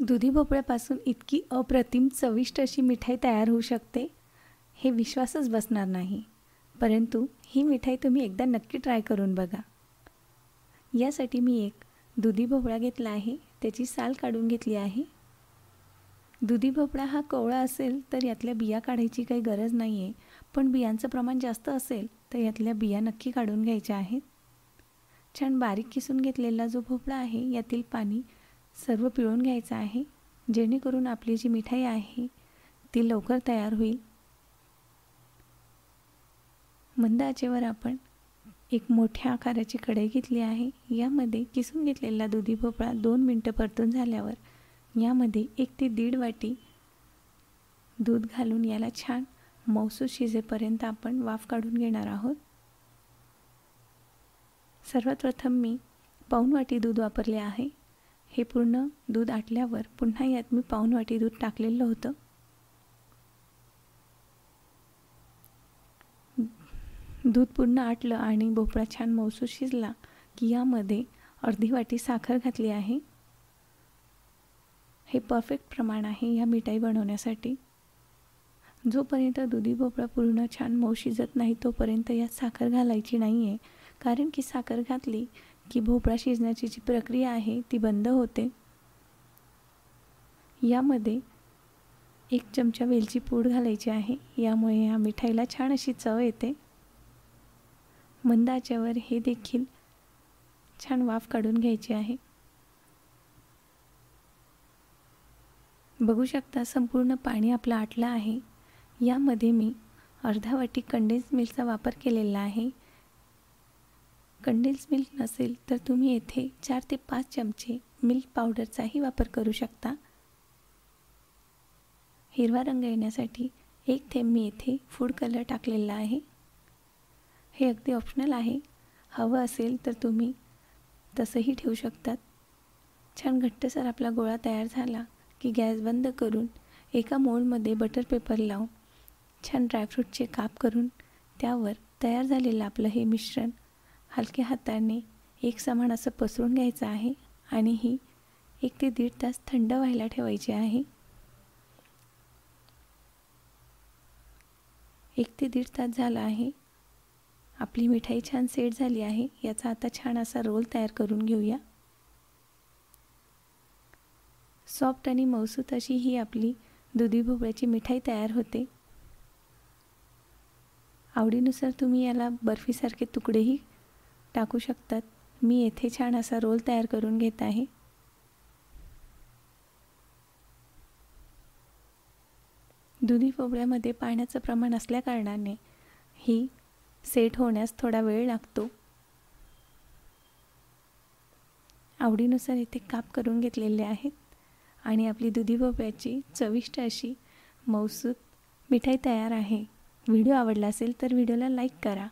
दुधी भोपळ्यापासून इतकी अप्रतिम चविष्ट अशी मिठाई तयार होऊ शकते हे विश्वासच बसणार नाही. परंतु ही मिठाई तुम्ही एकदा नक्की ट्राय करून बघा. यासाठी मी एक दुधी भोपळा घेतला आहे, त्याची साल काढून घेतली आहे. दुधी भोपळा हा कोवळा असेल तर यातल्या बिया काढायची काही गरज नाही आहे, पण बियांचं प्रमाण जास्त असेल तर यातल्या बिया नक्की काढून घ्यायच्या आहेत. छान बारीक किसून घेतलेला जो भोपळा आहे यातील पाणी सर्व पिळून घ्यायचं आहे, जेणेकरून आपली जी मिठाई आहे ती लवकर तयार होईल. मंद आचेवर आपण एक मोठ्या आकाराची कढई घेतली आहे. यामध्ये किसून घेतलेला दुधी भोपळा 2 मिनिटं परतून झाल्यावर यामध्ये 1 ते 1.5 वाटी दूध घालून याला छान मऊसूत शिजेपर्यंत आपण वाफ काढून घेणार आहोत. सर्वात प्रथम मी पाऊण वाटी दूध वापरले आहे. हे पूर्ण दूध आटल्यावर पुन्हा यात मी पाऊण वाटी दूध टाकलेलं होतं. दूध पूर्ण आटलं आणि भोपळा छान मऊसूत शिजला की यामध्ये अर्धी वाटी साखर घातली आहे. हे परफेक्ट प्रमाण आहे या मिठाई बनवण्यासाठी. जोपर्यंत दुधी भोपळा पूर्ण छान मऊ शिजत नाही तोपर्यंत यात साखर घालायची नाही आहे, कारण की साखर घातली की भोपळा शिजण्याची जी प्रक्रिया आहे ती बंद होते. यामध्ये 1 चमचा वेलची पूड घालायची आहे, यामुळे या मिठाईला छान अशी चव येते. मंद आचेवर हे देखील छान वाफ काढून घ्यायची आहे. बघू शकता संपूर्ण पाणी आपलं आटलं आहे. यामध्ये मी अर्धा वाटी कंडेन्स मिल्कचा वापर केलेला आहे. कंडेन्स मिल्क नसेल तर तुम्ही येथे 4 ते 5 चमचे मिल्क पावडरचाही वापर करू शकता. हिरवा रंग येण्यासाठी 1 थेंब मी येथे फूड कलर टाकलेला आहे. हे अगदी ऑप्शनल आहे, हवं असेल तर तुम्ही तसंही ठेवू शकतात. छान घट्टसर आपला गोळा तयार झाला की गॅस बंद करून एका मोल्डमध्ये बटर पेपर लावून छान ड्रायफ्रूटचे काप करून त्यावर तयार झालेलं आपलं हे मिश्रण हलक्या हाताने एक समान असं पसरून घ्यायचं आहे आणि ही 1 ते 1.5 तास थंड व्हायला ठेवायची आहे. 1 ते 1.5 तास झाला आहे. आपली मिठाई छान सेट झाली आहे. याचा आता छान असा रोल तयार करून घेऊया. सॉफ्ट आणि मऊसूत अशी ही आपली दुधी भोपळ्याची मिठाई तयार होते. आवडीनुसार तुम्ही याला बर्फीसारखे तुकडेही टाकू शकतात. मी येथे छान असा रोल तयार करून घेत आहे. दुधी भोपळ्यामध्ये पाण्याचं प्रमाण असल्या कारणाने ही सेट होण्यास थोडा वेळ लागतो. आवडीनुसार इथे काप करून घेतलेले आहेत आणि आपली दुधी भोपळ्याची चविष्ट अशी मऊसूत मिठाई तयार आहे. व्हिडिओ आवडला असेल तर व्हिडिओला लाईक करा.